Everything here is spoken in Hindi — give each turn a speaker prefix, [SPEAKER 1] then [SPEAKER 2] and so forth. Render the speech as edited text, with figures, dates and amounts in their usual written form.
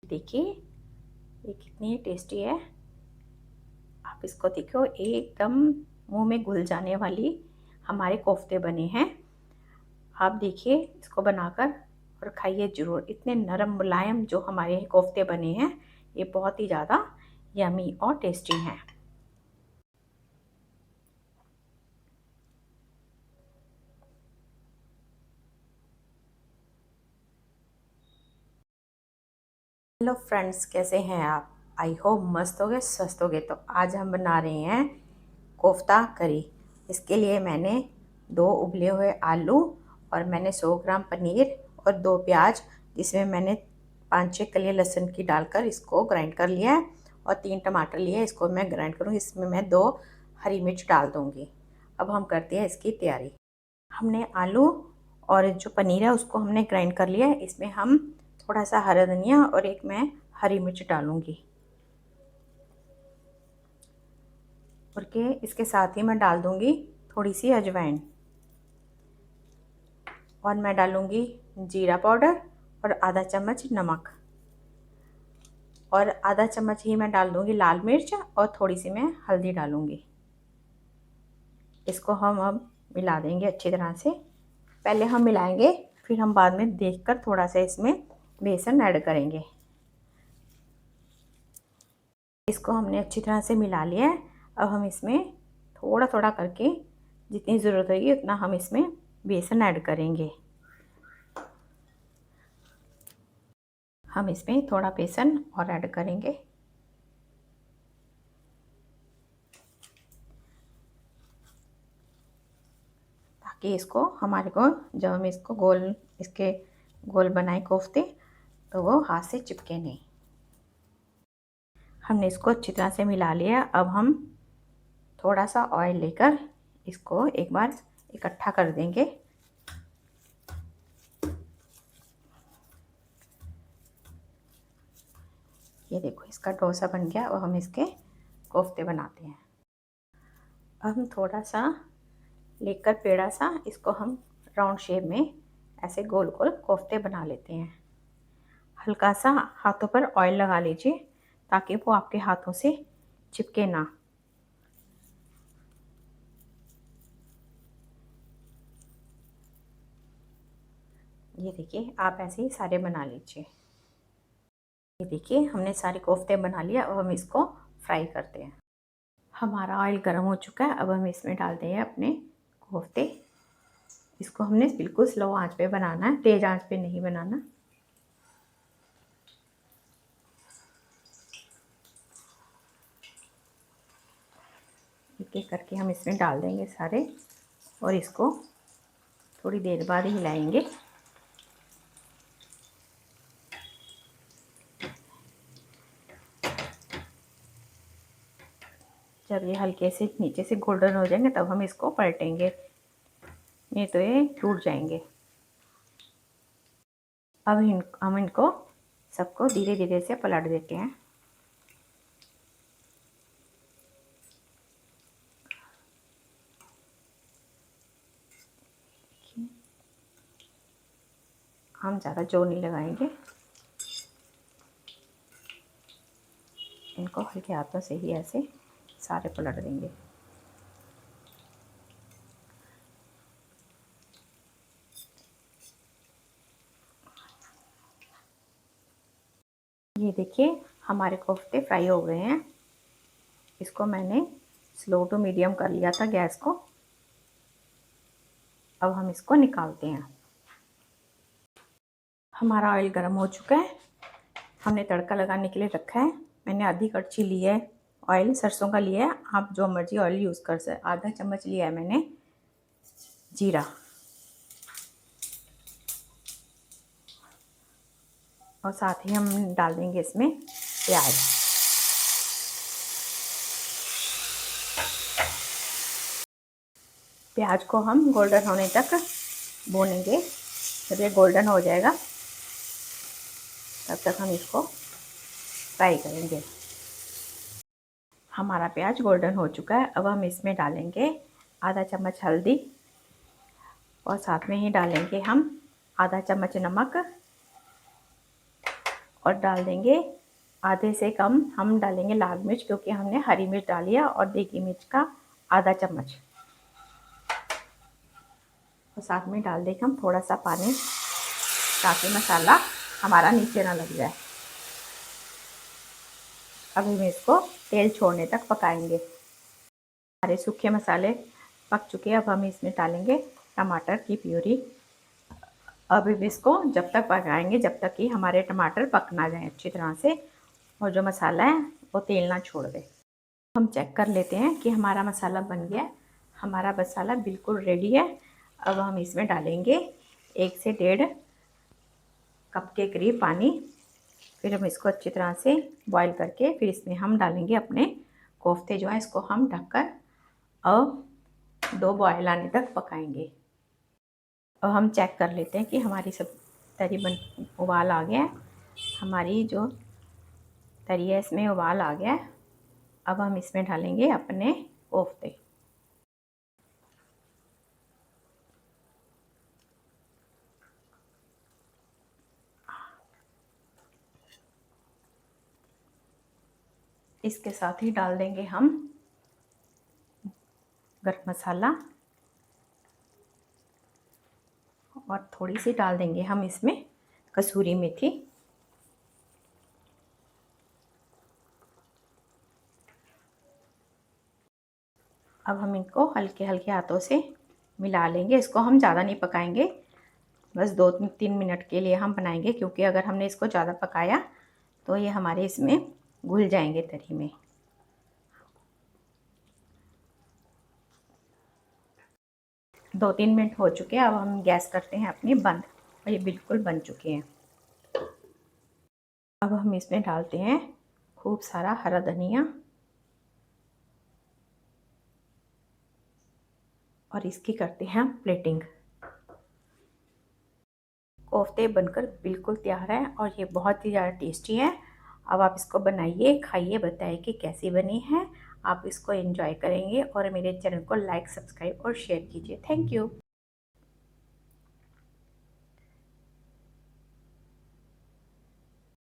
[SPEAKER 1] देखिए ये कितनी टेस्टी है। आप इसको देखो, एकदम मुंह में घुल जाने वाली हमारे कोफ्ते बने हैं। आप देखिए इसको बनाकर और खाइए ज़रूर। इतने नरम मुलायम जो हमारे कोफ्ते बने हैं, ये बहुत ही ज़्यादा यमी और टेस्टी हैं। हेलो फ्रेंड्स, कैसे हैं आप? आई होप मस्त हो गए, स्वस्थ हो गए। तो आज हम बना रहे हैं कोफ्ता करी। इसके लिए मैंने 2 उबले हुए आलू और मैंने 100 ग्राम पनीर और 2 प्याज, जिसमें मैंने 5-6 कलियां लहसुन की डालकर इसको ग्राइंड कर लिया है, और 3 टमाटर लिए, इसको मैं ग्राइंड करूँगी। इसमें मैं 2 हरी मिर्च डाल दूँगी। अब हम करते हैं इसकी तैयारी। हमने आलू और जो पनीर है उसको हमने ग्राइंड कर लिया है। इसमें हम थोड़ा सा हरा धनिया और एक मैं हरी मिर्च डालूँगी, और के इसके साथ ही मैं डाल दूँगी थोड़ी सी अजवाइन, और मैं डालूँगी जीरा पाउडर और आधा चम्मच नमक, और आधा चम्मच ही मैं डाल दूँगी लाल मिर्च, और थोड़ी सी मैं हल्दी डालूँगी। इसको हम अब मिला देंगे अच्छी तरह से। पहले हम मिलाएंगे, फिर हम बाद में देखकर थोड़ा सा इसमें बेसन ऐड करेंगे। इसको हमने अच्छी तरह से मिला लिया है। अब हम इसमें थोड़ा थोड़ा करके जितनी ज़रूरत होगी उतना हम इसमें बेसन ऐड करेंगे। हम इसमें थोड़ा बेसन और ऐड करेंगे, ताकि इसको हमारे को, जब हम इसको इसके गोल बनाए कोफ्ते, तो वो हाथ से चिपके नहीं। हमने इसको अच्छी तरह से मिला लिया। अब हम थोड़ा सा ऑयल लेकर इसको एक बार इकट्ठा कर देंगे। ये देखो इसका डोसा बन गया। अब हम इसके कोफ्ते बनाते हैं। अब हम थोड़ा सा लेकर पेड़ा सा, इसको हम राउंड शेप में ऐसे गोल गोल कोफ्ते बना लेते हैं। हल्का सा हाथों पर ऑयल लगा लीजिए, ताकि वो आपके हाथों से चिपके ना। ये देखिए, आप ऐसे ही सारे बना लीजिए। ये देखिए हमने सारे कोफ्ते बना लिया। अब हम इसको फ्राई करते हैं। हमारा ऑयल गर्म हो चुका है। अब हम इसमें डालते हैं अपने कोफ्ते। इसको हमने बिल्कुल स्लो आंच पे बनाना है, तेज़ आंच पे नहीं बनाना। एक एक करके हम इसमें डाल देंगे सारे, और इसको थोड़ी देर बाद हिलाएंगे। जब ये हल्के से नीचे से गोल्डन हो जाएंगे तब हम इसको पलटेंगे, नहीं तो ये टूट जाएंगे। अब हम इनको सबको धीरे धीरे से पलट देते हैं। हम ज़्यादा जोर नहीं लगाएंगे, इनको हल्के हाथों से ही ऐसे सारे पलट देंगे। ये देखिए हमारे कोफ्ते फ्राई हो गए हैं। इसको मैंने स्लो टू मीडियम कर लिया था गैस को। अब हम इसको निकालते हैं। हमारा ऑयल गर्म हो चुका है। हमने तड़का लगाने के लिए रखा है। मैंने आधी कड़छी ली है ऑयल, सरसों का लिया है। आप जो मर्जी ऑयल यूज़ कर सकते। आधा चम्मच लिया है मैंने जीरा, और साथ ही हम डाल देंगे इसमें प्याज। प्याज को हम गोल्डन होने तक भूनेंगे। जब ये गोल्डन हो जाएगा तब तक हम इसको फ्राई करेंगे। हमारा प्याज गोल्डन हो चुका है। अब हम इसमें डालेंगे आधा चम्मच हल्दी, और साथ में ही डालेंगे हम आधा चम्मच नमक, और डाल देंगे आधे से कम हम डालेंगे लाल मिर्च, क्योंकि हमने हरी मिर्च डाली है, और देगी मिर्च का आधा चम्मच। और साथ में डाल देंगे हम थोड़ा सा पानी, ताकि मसाला हमारा नीचे ना लग जाए। अब हम इसको तेल छोड़ने तक पकाएंगे। हमारे सूखे मसाले पक चुके हैं। अब हम इसमें डालेंगे टमाटर की प्यूरी। अब इसको जब तक पकाएंगे जब तक कि हमारे टमाटर पक ना जाए अच्छी तरह से, और जो मसाला है वो तेल ना छोड़ दे। हम चेक कर लेते हैं कि हमारा मसाला बन गया। हमारा मसाला बिल्कुल रेडी है। अब हम इसमें डालेंगे 1 से 1.5 कप के करीब पानी। फिर हम इसको अच्छी तरह से बॉईल करके फिर इसमें हम डालेंगे अपने कोफ्ते जो है, इसको हम ढककर अब 2 बॉयल आने तक पकाएंगे। अब हम चेक कर लेते हैं कि हमारी सब तरी उबाल आ गया है। हमारी जो तरी है इसमें उबाल आ गया है। अब हम इसमें डालेंगे अपने कोफ्ते। इसके साथ ही डाल देंगे हम गरम मसाला, और थोड़ी सी डाल देंगे हम इसमें कसूरी मेथी। अब हम इनको हल्के हल्के हाथों से मिला लेंगे। इसको हम ज़्यादा नहीं पकाएंगे, बस 2-3 मिनट के लिए हम बनाएंगे, क्योंकि अगर हमने इसको ज़्यादा पकाया तो ये हमारे इसमें घुल जाएंगे तरी में। 2-3 मिनट हो चुके हैं। अब हम गैस करते हैं अपनी बंद, और ये बिल्कुल बन चुके हैं। अब हम इसमें डालते हैं खूब सारा हरा धनिया, और इसकी करते हैं हम प्लेटिंग। कोफ्ते बनकर बिल्कुल तैयार है, और ये बहुत ही ज़्यादा टेस्टी है। अब आप इसको बनाइए, खाइए, बताइए कि कैसी बनी है। आप इसको एंजॉय करेंगे, और मेरे चैनल को लाइक, सब्सक्राइब और शेयर कीजिए। Thank you.